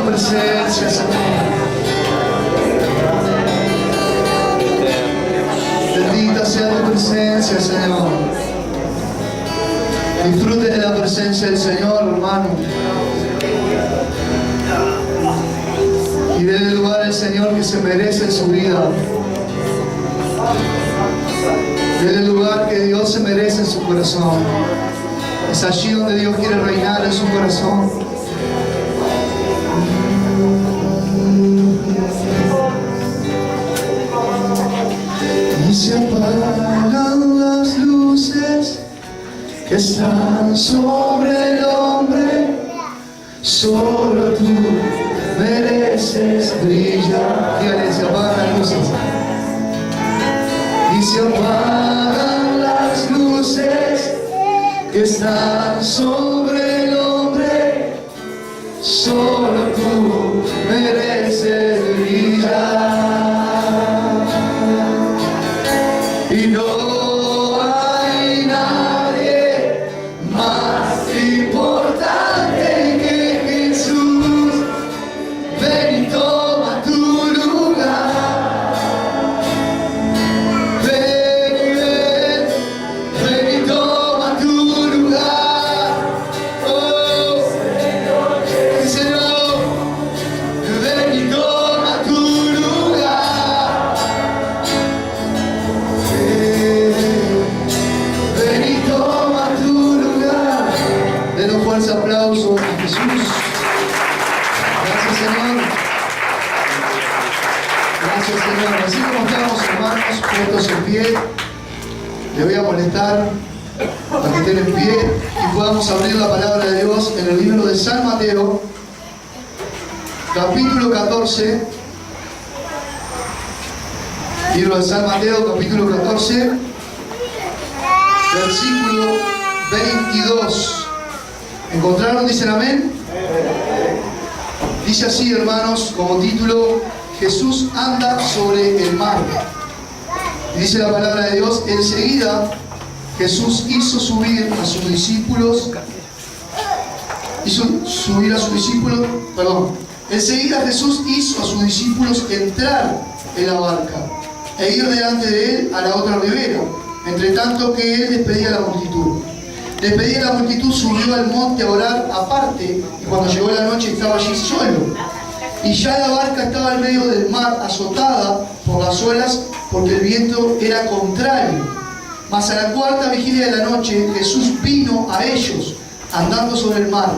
tu presencia, Señor. Bendita sea tu presencia, Señor. Disfrute de la presencia del Señor, hermano. Y déle lugar al Señor que se merece en su vida. Déle el lugar que Dios se merece en su corazón. Es allí donde Dios quiere reinar en su corazón. Y se apagan las luces que están sobre el hombre. Solo tú mereces brillar. Dígale, se apagan las luces. Y se apagan las luces que están sobre el hombre. Solo tú mereces brillar. Y no hay nadie más importante que Jesús. Ven y toma tu lugar. Ven y toma tu lugar. Oh, Señor, ven y toma tu lugar. Ven y toma tu lugar. Den un fuerte aplauso a Jesús. Gracias, Señor. Gracias, Señor. Así como estamos, hermanos, puestos en pie, le voy a molestar para que estén en pie y podamos abrir la palabra de Dios en el libro de San Mateo, capítulo 14. Libro de San Mateo, capítulo 14, versículo 22. ¿Encontraron? ¿Dicen amén? Dice así, hermanos, como título: Jesús anda sobre el mar. Y dice la palabra de Dios: enseguida Jesús hizo subir a sus discípulos. Enseguida Jesús hizo a sus discípulos entrar en la barca e ir delante de él a la otra ribera, entre tanto que él despedía a la multitud. Despedida a la multitud, subió al monte a orar aparte, y cuando llegó la noche estaba allí solo. Y ya la barca estaba en medio del mar, azotada por las olas, porque el viento era contrario. Mas a la cuarta vigilia de la noche, Jesús vino a ellos, andando sobre el mar.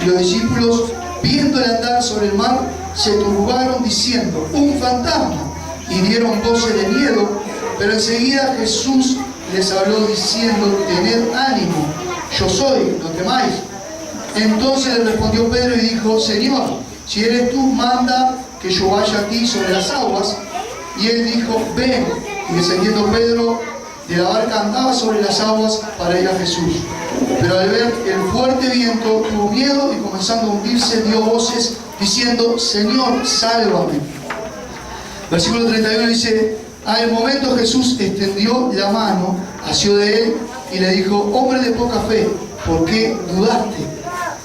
Y los discípulos, viéndole andar sobre el mar, se turbaron diciendo: un fantasma. Y dieron voces de miedo, pero enseguida Jesús les habló diciendo: tened ánimo, yo soy, no temáis. Entonces le respondió Pedro y dijo: Señor, si eres tú, manda que yo vaya a ti sobre las aguas. Y él dijo: ven. Y descendiendo Pedro de la barca, andaba sobre las aguas para ir a Jesús. Pero al ver el fuerte viento, tuvo miedo y comenzando a hundirse, dio voces diciendo: Señor, sálvame. Versículo 31 dice: al momento Jesús extendió la mano, asió de él y le dijo: hombre de poca fe, ¿por qué dudaste?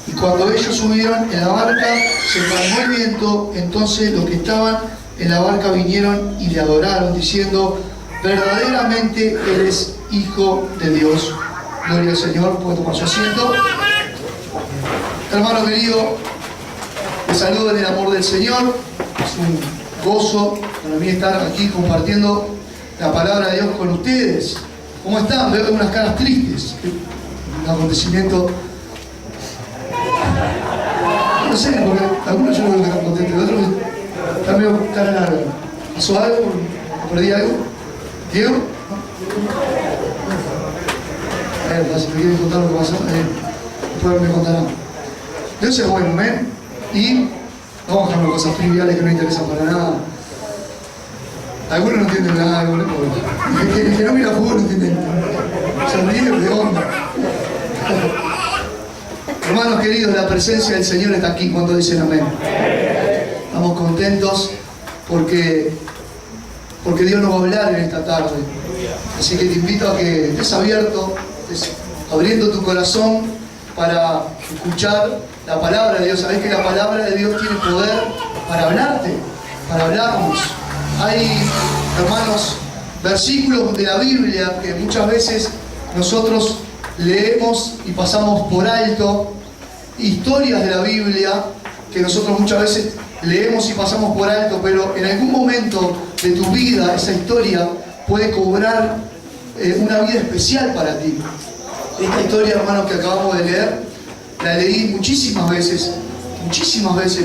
Y cuando ellos subieron en la barca, se calmó el viento. Entonces los que estaban en la barca vinieron y le adoraron, diciendo: verdaderamente eres Hijo de Dios. Gloria al Señor. Puede tomar su asiento. Hermano querido, les saludo en el amor del Señor. Es un gozo para mí estar aquí compartiendo la palabra de Dios con ustedes. ¿Cómo están? Veo unas caras tristes. Un acontecimiento. No sé, porque algunos yo no veo que están contentos, otros están medio cara larga. ¿Pasó algo? ¿Perdí algo? ¿Diego? A ver, si me quieren contar lo que pasó, después me contarán. Dios es bueno, ¿eh? Y no vamos a dejar cosas triviales que no interesan para nada. Algunos no entienden nada, el que no mira fútbol no entiende. Se ríe de onda. Hermanos queridos, la presencia del Señor está aquí cuando dicen amén. Estamos contentos porque Dios nos va a hablar en esta tarde. Así que te invito a que estés abierto, estés abriendo tu corazón para escuchar la palabra de Dios. Sabés que la palabra de Dios tiene poder para hablarte, para hablarnos. Hay, hermanos, versículos de la Biblia que muchas veces nosotros leemos y pasamos por alto, historias de la Biblia que nosotros muchas veces leemos y pasamos por alto, pero en algún momento de tu vida esa historia puede cobrar una vida especial para ti. Esta historia, hermanos, que acabamos de leer, la leí muchísimas veces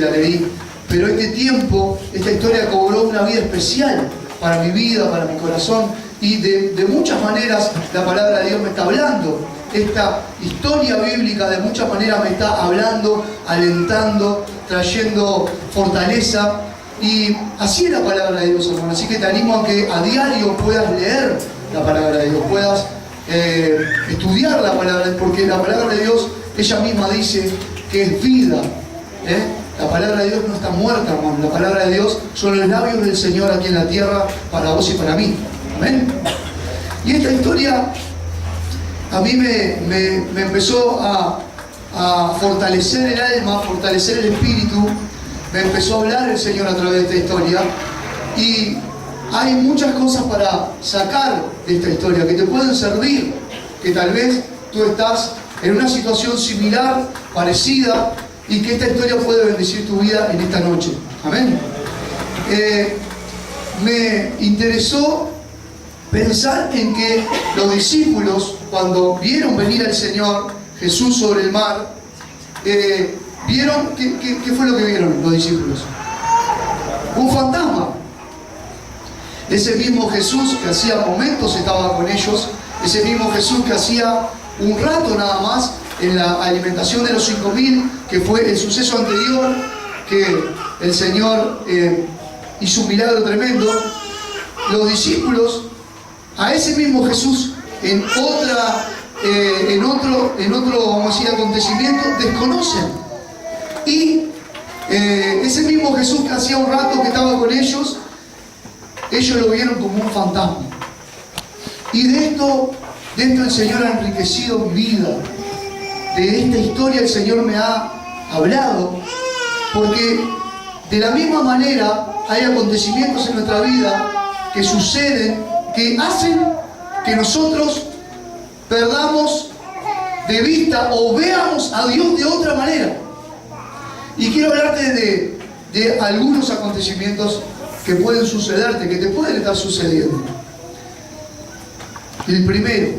la leí, pero este tiempo, esta historia cobró una vida especial para mi vida, para mi corazón, y de muchas maneras la palabra de Dios me está hablando. Esta historia bíblica de muchas maneras me está hablando, alentando, trayendo fortaleza, y así es la palabra de Dios, hermano. Así que te animo a que a diario puedas leer la palabra de Dios, puedas estudiar la palabra, porque la palabra de Dios, ella misma dice que es vida. La palabra de Dios no está muerta, hermano. La palabra de Dios son los labios del Señor aquí en la tierra para vos y para mí. Amén. Y esta historia a mí me empezó a fortalecer el alma, a fortalecer el espíritu. Me empezó a hablar el Señor a través de esta historia. Y hay muchas cosas para sacar de esta historia que te pueden servir, que tal vez tú estás en una situación similar, parecida, y que esta historia puede bendecir tu vida en esta noche. Amén. Me interesó pensar en que los discípulos, cuando vieron venir al Señor Jesús sobre el mar, vieron, ¿qué fue lo que vieron los discípulos? Un fantasma. Ese mismo Jesús que hacía momentos estaba con ellos, ese mismo Jesús que hacía un rato nada más en la alimentación de los 5000, que fue el suceso anterior, que el Señor hizo un milagro tremendo. Los discípulos a ese mismo Jesús en otro, vamos a decir, acontecimiento, desconocen. Y ese mismo Jesús que hacía un rato que estaba con ellos lo vieron como un fantasma. Y de esto el Señor ha enriquecido mi vida. De esta historia el Señor me ha hablado, porque de la misma manera hay acontecimientos en nuestra vida que suceden, que hacen que nosotros perdamos de vista o veamos a Dios de otra manera. Y quiero hablarte de algunos acontecimientos que pueden sucederte, que te pueden estar sucediendo. El primero,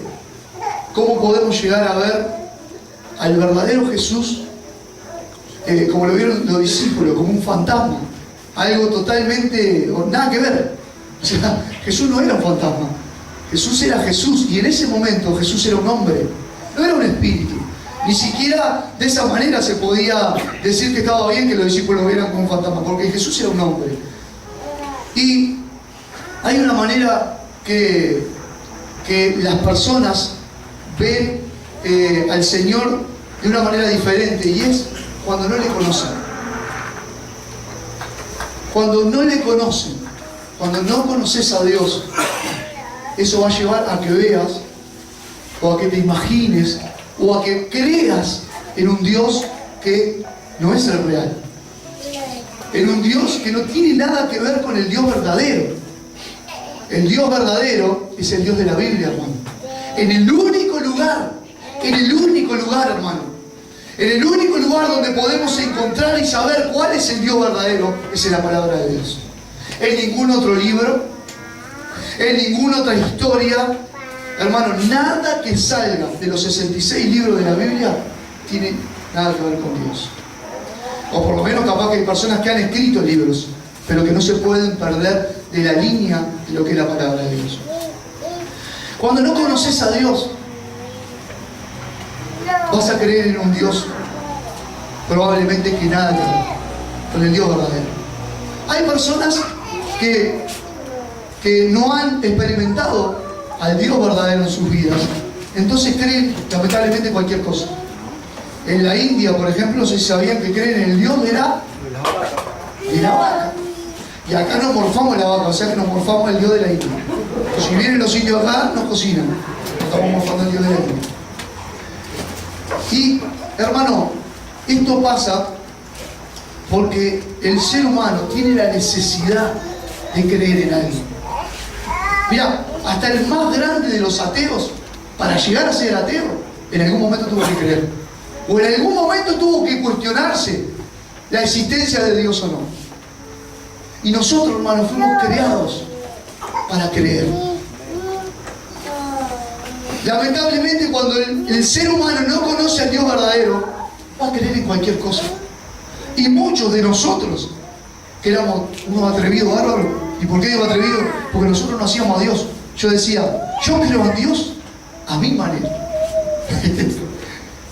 ¿cómo podemos llegar a ver al verdadero Jesús, como lo vieron los discípulos, como un fantasma? Algo totalmente, nada que ver. O sea, Jesús no era un fantasma. Jesús era Jesús, y en ese momento Jesús era un hombre, no era un espíritu. Ni siquiera de esa manera se podía decir que estaba bien que los discípulos lo vieran como un fantasma, porque Jesús era un hombre. Y hay una manera que las personas ven al Señor de una manera diferente, y es cuando no le conocen. Cuando no le conocen, cuando no conoces a Dios, eso va a llevar a que veas, o a que te imagines, o a que creas en un Dios que no es el real, en un Dios que no tiene nada que ver con el Dios verdadero. El Dios verdadero es el Dios de la Biblia, hermano. En el único lugar, hermano, en el único lugar donde podemos encontrar y saber cuál es el Dios verdadero, es en la palabra de Dios. En ningún otro libro, en ninguna otra historia, hermano, nada que salga de los 66 libros de la Biblia tiene nada que ver con Dios. O por lo menos capaz que hay personas que han escrito libros, pero que no se pueden perder de la línea de lo que es la palabra de Dios. Cuando no conoces a Dios, vas a creer en un Dios probablemente que nada que ver con el Dios verdadero. Hay personas que no han experimentado al Dios verdadero en sus vidas, entonces creen lamentablemente cualquier cosa. En la India, por ejemplo, se sabían que creen en el Dios de la vaca. Y acá nos morfamos la vaca, o sea que nos morfamos el Dios de la India. Entonces, si vienen los indios acá, nos cocinan. Nos estamos morfando el Dios de la India. Y, hermano, Esto pasa porque el ser humano tiene la necesidad de creer en alguien. Mira, hasta el más grande de los ateos, para llegar a ser ateo, en algún momento tuvo que creer. O en algún momento tuvo que cuestionarse la existencia de Dios o no. Y nosotros, hermanos, fuimos creados para creer. Lamentablemente, cuando el ser humano no conoce al Dios verdadero, va a creer en cualquier cosa. Y muchos de nosotros, que éramos unos atrevidos bárbaros, ¿y por qué digo atrevidos? Porque nosotros no hacíamos a Dios. Yo decía, yo creo en Dios a mi manera.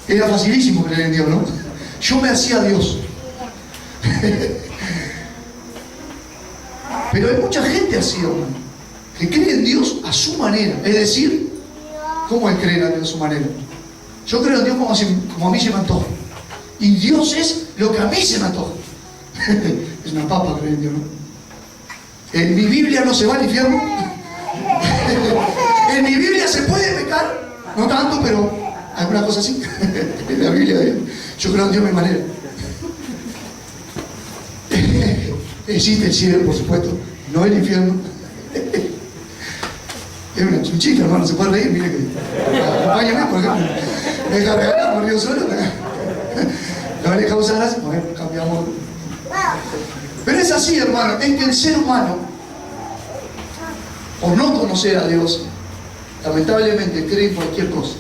Era facilísimo creer en Dios, ¿no? Yo me hacía Dios. Pero hay mucha gente así, hermano, que cree en Dios a su manera. Es decir, ¿cómo es creer en Dios a su manera? Yo creo en Dios como a mí se me antoja. Y Dios es lo que a mí se me antoja. Es una papa creer en Dios, ¿no? En mi Biblia no se va al infierno. En mi Biblia se puede pecar. No tanto, pero alguna cosa así. En la Biblia de Dios. Yo creo en Dios a mi manera. Existe el cielo, por supuesto, no el infierno. Es una chunchita, hermano, se puede reír, mire que. Acompáñame, por ejemplo. Me deja regalar, por Dios solo. No le causa gracia, bueno, cambiamos. Pero es así, hermano, es que el ser humano, por no conocer a Dios, lamentablemente cree en cualquier cosa.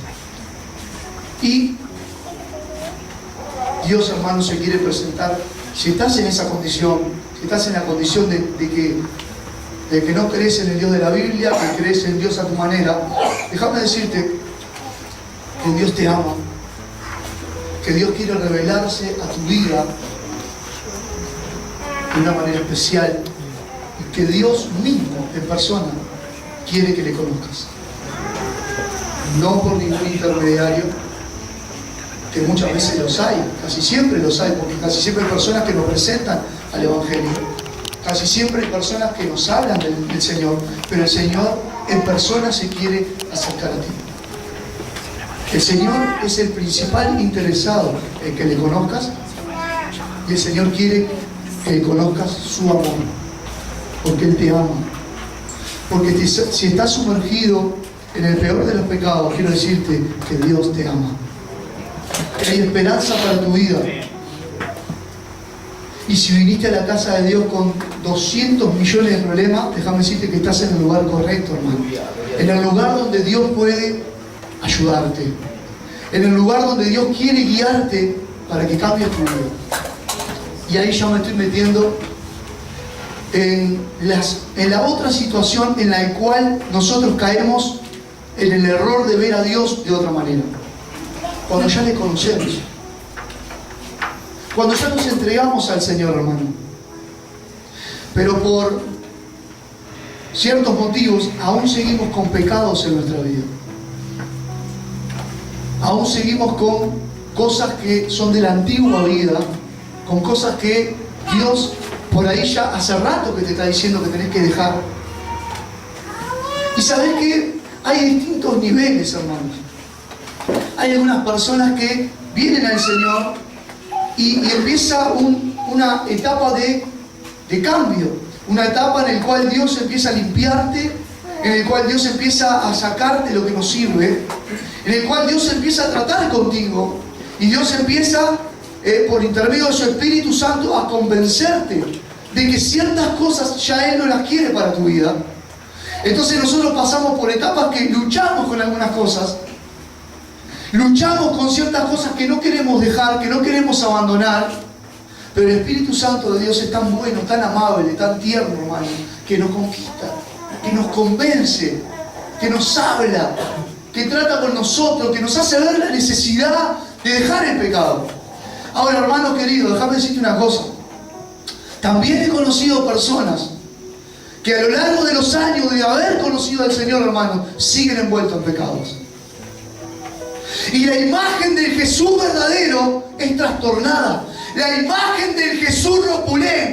Y Dios, hermano, se quiere presentar. Si estás en esa condición, si estás en la condición de que no crees en el Dios de la Biblia, que crees en Dios a tu manera, déjame decirte que Dios te ama, que Dios quiere revelarse a tu vida de una manera especial, y que Dios mismo en persona quiere que le conozcas. No por ningún intermediario, que muchas veces los hay, casi siempre los hay, porque casi siempre hay personas que nos presentan al Evangelio, casi siempre hay personas que nos hablan del Señor, pero el Señor en persona se quiere acercar a ti. El Señor es el principal interesado en que le conozcas, y el Señor quiere que conozcas su amor, porque Él te ama. Porque si estás sumergido en el peor de los pecados, quiero decirte que Dios te ama. Que hay esperanza para tu vida. Y si viniste a la casa de Dios con 200 millones de problemas, déjame decirte que estás en el lugar correcto, hermano. En el lugar donde Dios puede ayudarte. En el lugar donde Dios quiere guiarte para que cambies tu vida. Y ahí ya me estoy metiendo en la otra situación en la cual nosotros caemos en el error de ver a Dios de otra manera. Cuando ya le conocemos. Cuando ya nos entregamos al Señor, hermano. Pero por ciertos motivos aún seguimos con pecados en nuestra vida. Aún seguimos con cosas que son de la antigua vida, con cosas que Dios por ahí ya hace rato que te está diciendo que tenés que dejar. Y sabés que hay distintos niveles, hermanos. Hay algunas personas que vienen al Señor y empieza una etapa de cambio, una etapa en la cual Dios empieza a limpiarte, en el cual Dios empieza a sacarte lo que no sirve, en el cual Dios empieza a tratar contigo y Dios empieza por intermedio de su Espíritu Santo a convencerte de que ciertas cosas ya Él no las quiere para tu vida. Entonces nosotros pasamos por etapas que luchamos con algunas cosas, luchamos con ciertas cosas que no queremos dejar, que no queremos abandonar, pero el Espíritu Santo de Dios es tan bueno, tan amable, tan tierno, hermano, que nos conquista, que nos convence, que nos habla, que trata con nosotros, que nos hace ver la necesidad de dejar el pecado. Ahora, hermano querido, déjame decirte una cosa. También he conocido personas que a lo largo de los años de haber conocido al Señor, hermano, siguen envueltos en pecados. Y la imagen del Jesús verdadero es trastornada. La imagen del Jesús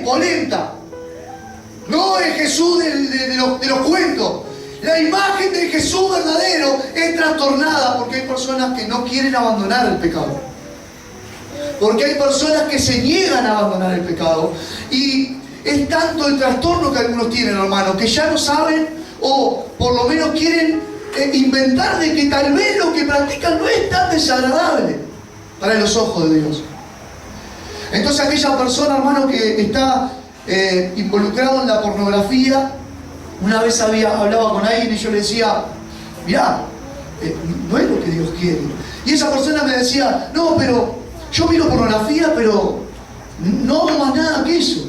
polenta. No el Jesús de los cuentos. La imagen del Jesús verdadero es trastornada porque hay personas que no quieren abandonar el pecado. Porque hay personas que se niegan a abandonar el pecado. Y es tanto el trastorno que algunos tienen, hermano, que ya no saben, o por lo menos quieren inventar de que tal vez lo que practican no es tan desagradable para los ojos de Dios. Entonces aquella persona, hermano, que está involucrado en la pornografía, una vez hablaba con alguien y yo le decía, mirá, no es lo que Dios quiere. Y esa persona me decía, no, pero yo miro pornografía, pero no hago más nada que eso.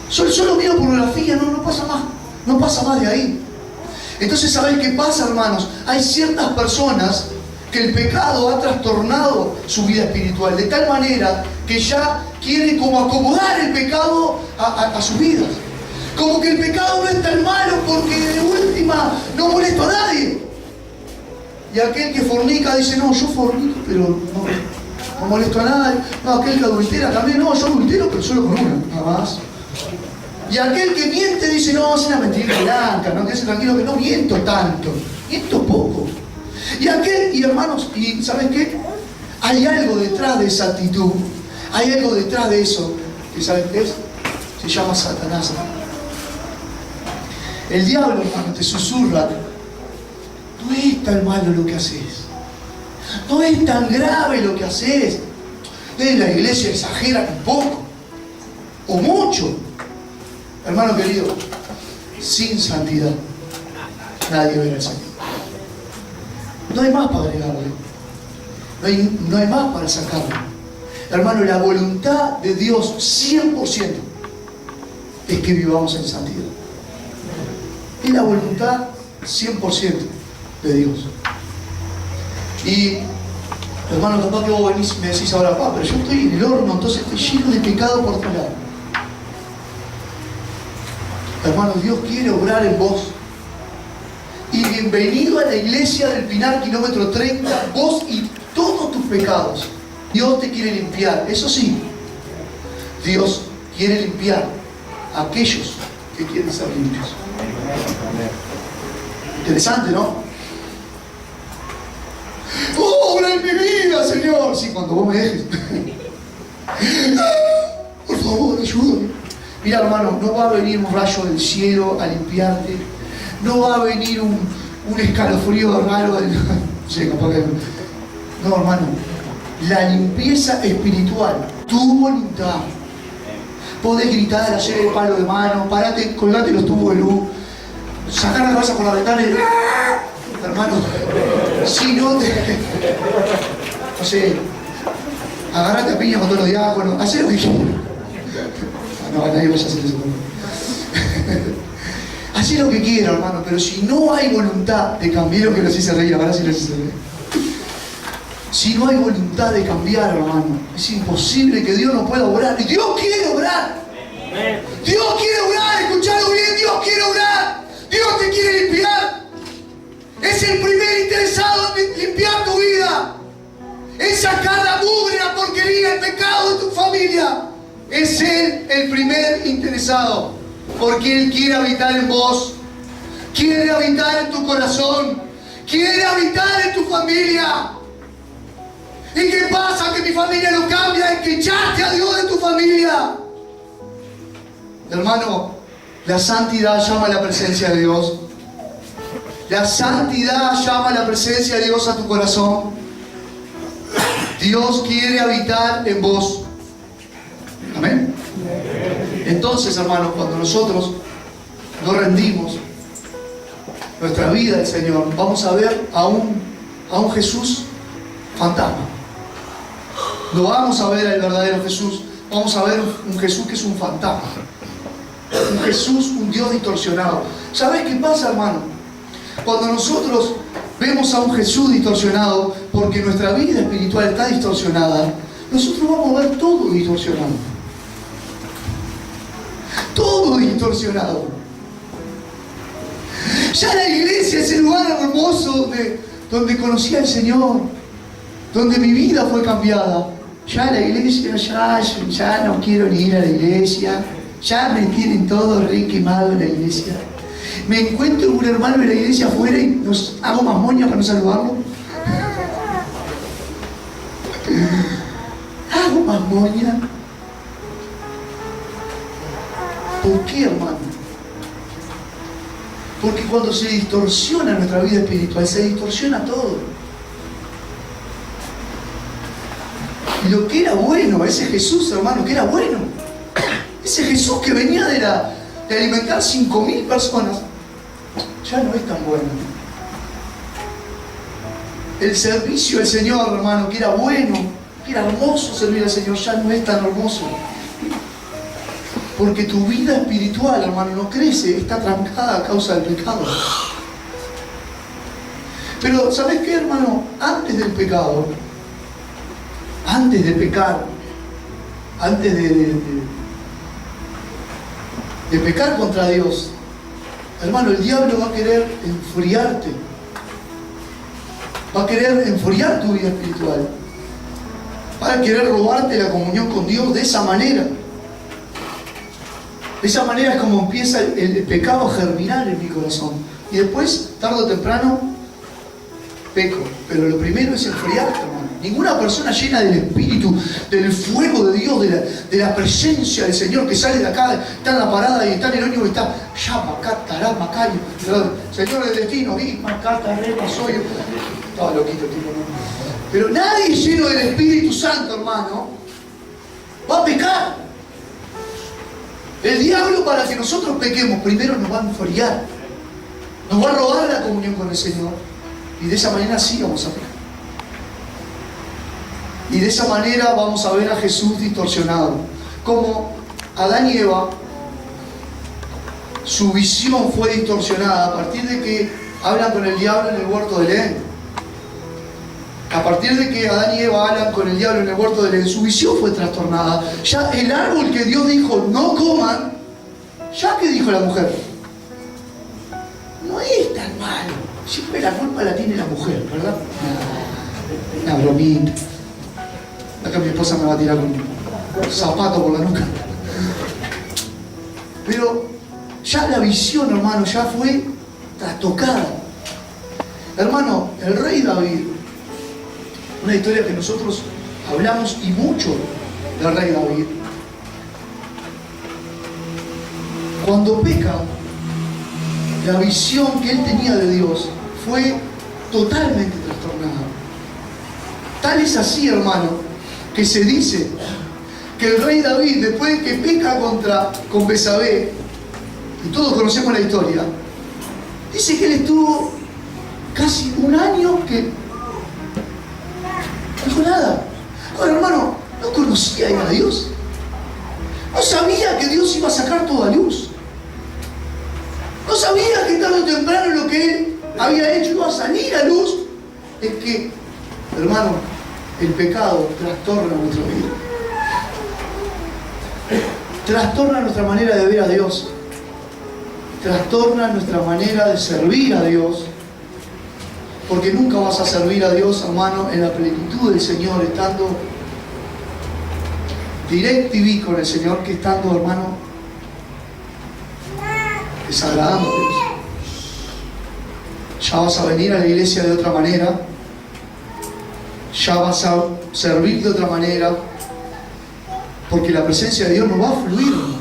Solo miro pornografía, no pasa más de ahí. Entonces, ¿sabés qué pasa, hermanos? Hay ciertas personas que el pecado ha trastornado su vida espiritual de tal manera que ya quieren como acomodar el pecado a sus vidas. Como que el pecado no es tan malo porque de última no molesto a nadie. Y aquel que fornica dice, no, yo fornico, pero no molesto a nadie. No, aquel que adultera también, no, yo adultero, pero solo con una, nada más. Y aquel que miente dice, no, es una mentira blanca, no, quédese tranquilo que no miento tanto, miento poco. Y hermanos, ¿y sabes qué? Hay algo detrás de esa actitud, hay algo detrás de eso, que ¿sabes qué es? Se llama Satanás. El diablo, hermano, te susurra, no es tan malo lo que haces, no es tan grave lo que haces. La iglesia exagera un poco, o mucho. Hermano querido, sin santidad nadie verá el Señor. No hay más para agregarle, no hay más para sacarle. Hermano, la voluntad de Dios 100% es que vivamos en santidad. Es la voluntad 100% de Dios. Y hermano, capaz que vos venís y me decís ahora, pero yo estoy en el horno, entonces estoy lleno de pecado por todos lados. Hermano, Dios quiere obrar en vos. Y bienvenido a la iglesia del Pinar, kilómetro 30, vos y todos tus pecados. Dios te quiere limpiar, eso sí. Dios quiere limpiar a aquellos que quieren ser limpios. Interesante, ¿no? ¡Obra en mi vida, Señor! Sí, cuando vos me dejes. Por favor, ayúdame. Mira, hermano, no va a venir un rayo del cielo a limpiarte. No va a venir un escalofrío raro del... Sí, capaz que... No, hermano. La limpieza espiritual, tu voluntad. Podés gritar, hacer el palo de mano, parate, colgate los tubos de luz, sacar la cabeza por la ventana y... Hermano, si no te... No sé, agarrate a piña con todos los diáconos, hacé lo que quieras. No, nadie vaya a hacer eso. Hacé lo que quiera, hermano, pero si no hay voluntad de cambiar, lo que los hice reír, ahora sí los hice reír. Si no hay voluntad de cambiar, hermano, es imposible que Dios no pueda obrar. Y Dios quiere obrar. Dios quiere obrar, escuchalo bien, Dios quiere obrar. Dios te quiere limpiar. Es el primer interesado en limpiar tu vida. En sacar la mugre, la porquería, el pecado de tu familia. Es Él el primer interesado. Porque Él quiere habitar en vos. Quiere habitar en tu corazón. Quiere habitar en tu familia. ¿Y qué pasa? Que mi familia no cambia, es que echaste a Dios de tu familia. Hermano, la santidad llama a la presencia de Dios. La santidad llama a la presencia de Dios a tu corazón. Dios quiere habitar en vos. Amén. Entonces, hermano, cuando nosotros nos rendimos nuestra vida al Señor, vamos a ver a un Jesús fantasma. No vamos a ver al verdadero Jesús, vamos a ver un Jesús que es un fantasma. Un Jesús, un Dios distorsionado. ¿Sabes qué pasa, hermano? Cuando nosotros vemos a un Jesús distorsionado, porque nuestra vida espiritual está distorsionada, nosotros vamos a ver todo distorsionado. Todo distorsionado. Ya la iglesia es el lugar hermoso donde conocí al Señor, donde mi vida fue cambiada. Ya la iglesia, ya no quiero ni ir a la iglesia. Ya me tienen todo re quemado en la iglesia. Me encuentro un hermano de la iglesia afuera y nos hago más moña para no saludarlo. amonia. ¿Por qué, hermano? Porque cuando se distorsiona nuestra vida espiritual, se distorsiona todo. Y lo que era bueno, ese Jesús, hermano, que era bueno, ese Jesús que venía de alimentar 5.000 personas, ya no es tan bueno. El servicio al Señor, hermano, que era bueno, que era hermoso servir al Señor, ya no es tan hermoso. Porque tu vida espiritual, hermano, no crece, está trancada a causa del pecado. Pero, ¿sabes qué, hermano? Antes del pecado, antes de pecar, antes de pecar contra Dios, hermano, el diablo va a querer enfriarte. Va a querer enfriar tu vida espiritual. Va a querer robarte la comunión con Dios de esa manera. De esa manera es como empieza el pecado a germinar en mi corazón. Y después, tarde o temprano, peco. Pero lo primero es enfriarte, hermano. Ninguna persona llena del Espíritu, del fuego de Dios, de la presencia del Señor que sale de acá, está en la parada y está en el ómnibus y está, ya, macatará, macayo, Señor del destino, y macatará, soy yo. Estaba loquito el tipo, ¿no? Pero nadie lleno del Espíritu Santo, hermano, va a pecar. El diablo, para que nosotros pequemos, primero nos va a enfriar, nos va a robar la comunión con el Señor, y de esa manera sí vamos a pecar. Y de esa manera vamos a ver a Jesús distorsionado. Como Adán y Eva, su visión fue distorsionada a partir de que hablan con el diablo en el huerto del Edén. A partir de que Adán y Eva hablan con el diablo en el huerto del Edén, su visión fue trastornada. Ya el árbol que Dios dijo no coman, ya que dijo la mujer, no es tan malo. Siempre la culpa la tiene la mujer, ¿verdad? Una bromita. Acá mi esposa me va a tirar con un zapato por la nuca. Pero ya la visión, hermano, ya fue trastocada. Hermano, el rey David, una historia que nosotros hablamos y mucho del rey David. Cuando peca, la visión que él tenía de Dios fue totalmente trastornada. Tal es así, hermano, que se dice que el rey David, después de que peca con Betsabé, y todos conocemos la historia, dice que él estuvo casi un año que no dijo nada. Ahora, hermano, no conocía a Dios, no sabía que Dios iba a sacar toda luz, no sabía que tarde o temprano lo que él había hecho iba a salir a luz. Es que, hermano, el pecado trastorna nuestra vida, trastorna nuestra manera de ver a Dios, trastorna nuestra manera de servir a Dios, porque nunca vas a servir a Dios, hermano, en la plenitud del Señor, estando DirecTV con el Señor, que estando, hermano, desagradando a Dios. Ya vas a venir a la iglesia de otra manera, ya vas a servir de otra manera, porque la presencia de Dios no va a fluir, hermano.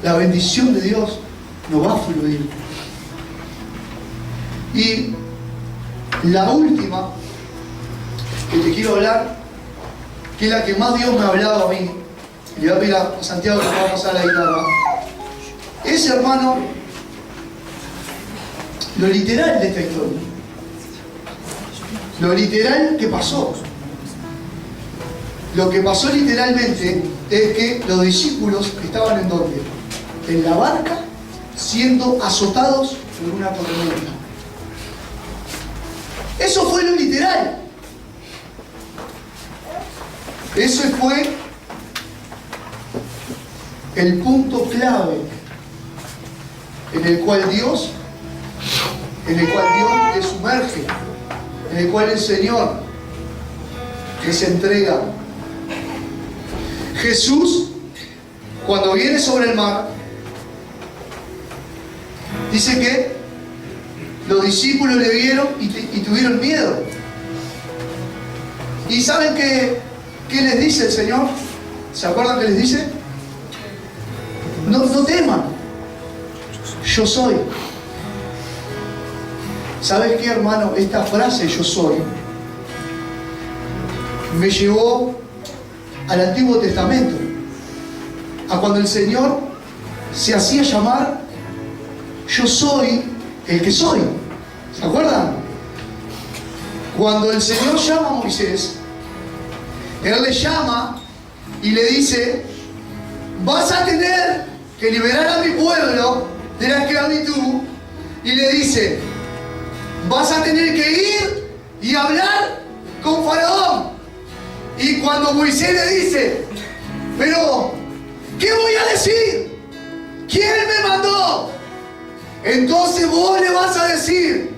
La bendición de Dios no va a fluir. Y la última que te quiero hablar, que es la que más Dios me ha hablado a mí, y le voy a pedir a Santiago que me va a pasar la guitarra, es, hermano, lo literal de esta historia. Lo literal que pasó. Lo que pasó literalmente es que los discípulos estaban ¿en dónde? En la barca, siendo azotados por una tormenta. Eso fue lo literal. Eso fue el punto clave en el cual Dios les sumerge, en el cual el Señor les entrega. Jesús, cuando viene sobre el mar, dice que los discípulos le vieron y tuvieron miedo. ¿Y saben qué les dice el Señor? ¿Se acuerdan que les dice? No teman. Yo soy. ¿Sabes qué, hermano? Esta frase, yo soy, me llevó al Antiguo Testamento, a cuando el Señor se hacía llamar yo soy el que soy. ¿Se acuerdan? Cuando el Señor llama a Moisés, Él le llama y le dice: vas a tener que liberar a mi pueblo de la esclavitud. Y le dice: vas a tener que ir y hablar con Faraón. Y cuando Moisés le dice: pero, ¿qué voy a decir? ¿Quién me mandó? Entonces vos le vas a decir: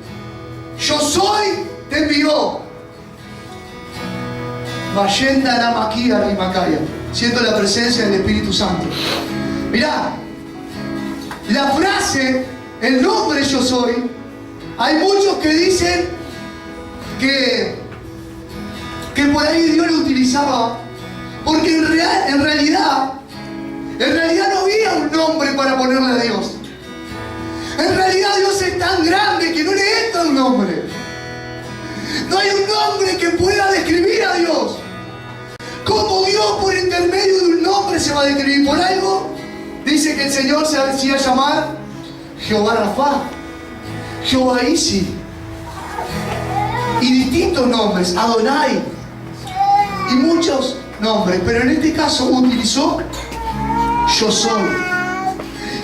yo soy, te envió. Vayenda Namaquía Rimacaya. Siento la presencia del Espíritu Santo. Mirá, la frase, el nombre yo soy, hay muchos que dicen que por ahí Dios lo utilizaba porque en realidad no había un nombre para ponerle a Dios. En realidad Dios es tan grande que no le entra un nombre. No hay un nombre que pueda describir a Dios. ¿Cómo Dios por intermedio de un nombre se va a describir? Por algo dice que el Señor se hacía llamar Jehová Rafá, Jehová Isi, y distintos nombres, Adonai, y muchos nombres, pero en este caso utilizó yo soy.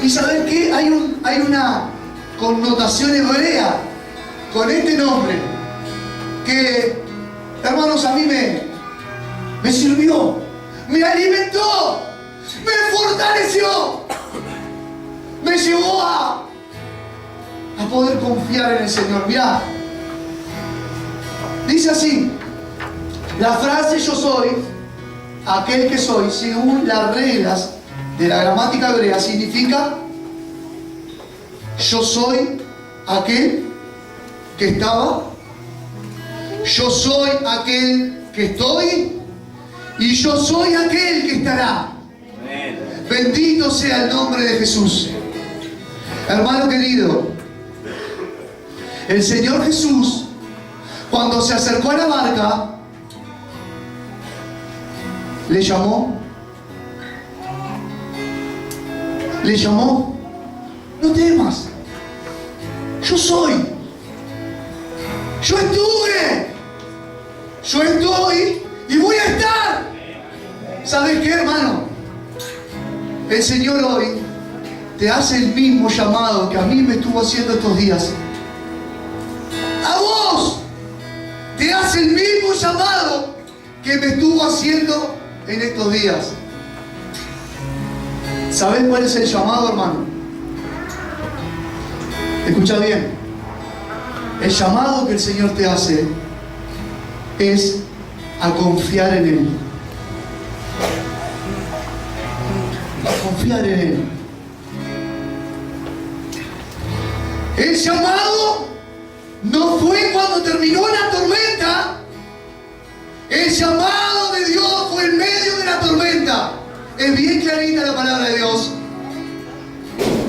¿Y saben qué? Hay una connotación hebrea con este nombre que, hermanos, a mí me sirvió, me alimentó, me fortaleció, me llevó a poder confiar en el Señor. Mirá, dice así, la frase yo soy, aquel que soy, según las reglas de la gramática hebrea, significa yo soy aquel que estaba, yo soy aquel que estoy y yo soy aquel que estará. Bendito sea el nombre de Jesús. Hermano querido, el Señor Jesús, cuando se acercó a la barca, le llamó, no temas, yo soy, yo estoy y voy a estar. ¿Sabes qué, hermano? El Señor hoy te hace el mismo llamado que a mí me estuvo haciendo estos días. A vos te hace el mismo llamado que me estuvo haciendo en estos días. ¿Sabés cuál es el llamado, hermano? Escucha bien. El llamado que el Señor te hace es a confiar en Él. A confiar en Él. El llamado no fue cuando terminó la tormenta. El llamado de Dios fue en medio de la tormenta. Es bien clarita la palabra de Dios.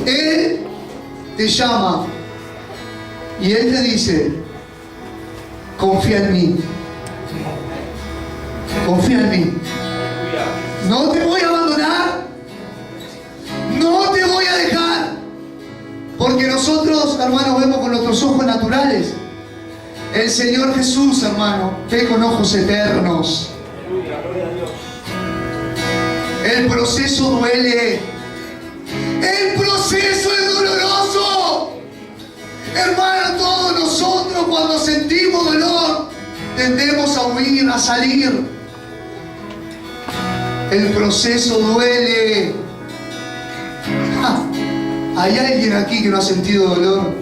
Él te llama y Él te dice: confía en mí. Confía en mí. No te voy a abandonar. No te voy a dejar. Porque nosotros, hermanos, vemos con nuestros ojos naturales. El Señor Jesús, hermano, ve con ojos eternos. El proceso duele. El proceso es doloroso. Hermano, todos nosotros cuando sentimos dolor tendemos a huir, a salir. El proceso duele. ¿Hay alguien aquí que no ha sentido dolor?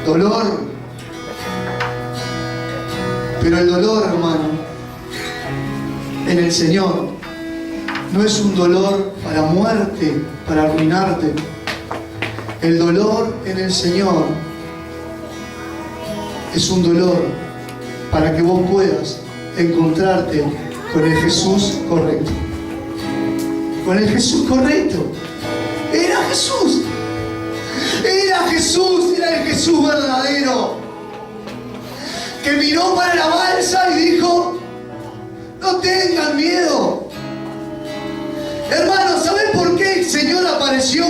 Dolor. Pero el dolor, hermano, en el Señor no es un dolor para muerte, para arruinarte. El dolor en el Señor es un dolor para que vos puedas encontrarte con el Jesús correcto. Con el Jesús correcto. Era Jesús. Era Jesús, era el Jesús verdadero. Que miró para la balsa y dijo: no tengan miedo. Hermanos, ¿saben por qué el Señor apareció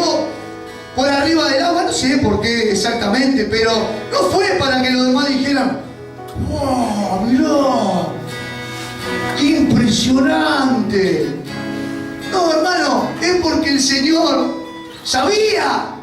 por arriba del agua? No sé por qué exactamente, pero no fue para que los demás dijeran: ¡wow! ¡Mirá! ¡Qué impresionante! No, hermano, es porque el Señor sabía.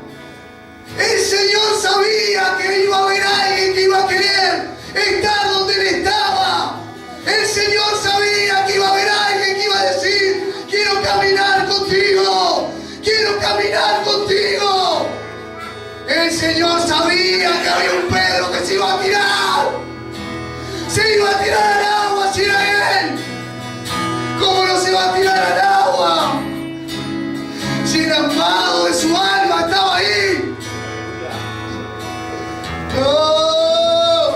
El Señor sabía que iba a haber alguien que iba a querer estar donde Él estaba. El Señor sabía que iba a haber alguien que iba a decir: quiero caminar contigo, quiero caminar contigo. El Señor sabía que había un Pedro que se iba a tirar. Se iba a tirar al agua si era Él. ¿Cómo no se va a tirar al agua? Si el amado de su alma estaba ahí. ¡Oh!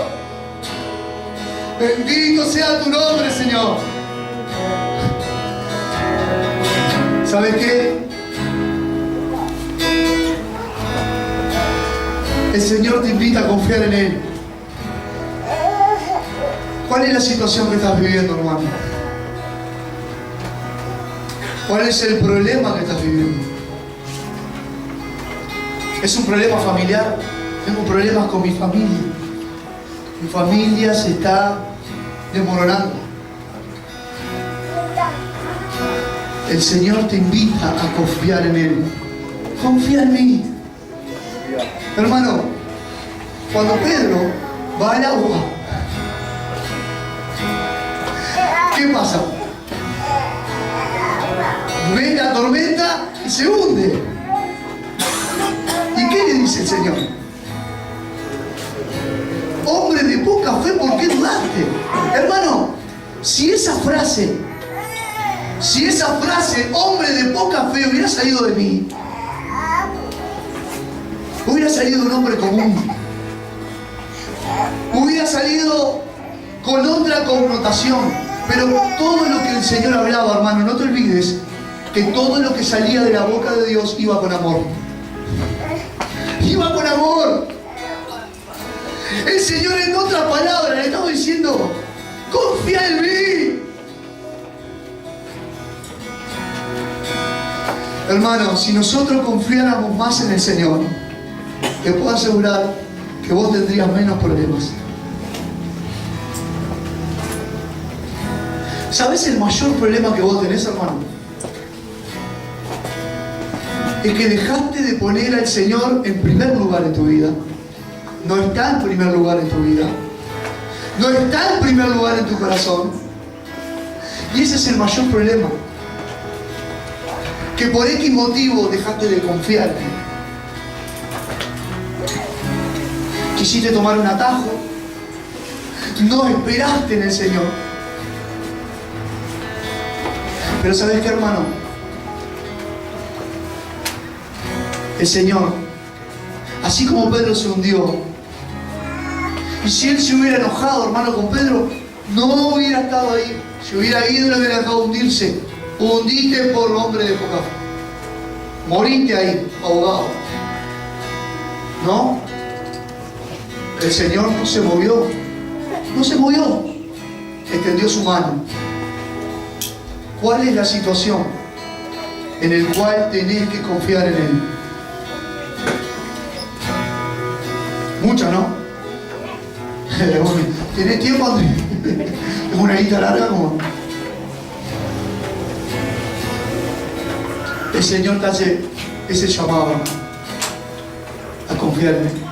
Bendito sea tu nombre, Señor. ¿Sabes qué? El Señor te invita a confiar en Él. ¿Cuál es la situación que estás viviendo, hermano? ¿Cuál es el problema que estás viviendo? ¿Es un problema familiar? Tengo problemas con mi familia. Mi familia se está desmoronando. El Señor te invita a confiar en Él. Confía en mí. Hermano, cuando Pedro va al agua, ¿qué pasa? Ve la tormenta y se hunde. ¿Y qué le dice el Señor? Hombre de poca fe, ¿por qué dudaste? Hermano, si esa frase, hombre de poca fe, hubiera salido de mí, hubiera salido un hombre común, hubiera salido con otra connotación. Pero todo lo que el Señor hablaba, hermano, no te olvides que todo lo que salía de la boca de Dios iba con amor. Iba con amor. El Señor, en otras palabras, le estaba diciendo: confía en mí. Hermano, si nosotros confiáramos más en el Señor, te puedo asegurar que vos tendrías menos problemas. ¿Sabes el mayor problema que vos tenés, hermano? Es que dejaste de poner al Señor en primer lugar en tu vida. No está en primer lugar en tu vida. No está en primer lugar en tu corazón. Y ese es el mayor problema. Que por X motivo dejaste de confiar. Quisiste tomar un atajo. No esperaste en el Señor. Pero ¿sabes qué, hermano? El Señor, así como Pedro se hundió, y si Él se hubiera enojado, hermano, con Pedro, no hubiera estado ahí. Si hubiera ido, le hubiera dejado hundirse. Hundiste por hombre de poca fe. Moriste ahí, ahogado. ¿No? El Señor no se movió. No se movió. Extendió su mano. ¿Cuál es la situación en la cual tenés que confiar en Él? Mucha, ¿no? ¿Tenés tiempo, Andrés? Es una lista larga como... El Señor te hace ese llamado a confiar en Él.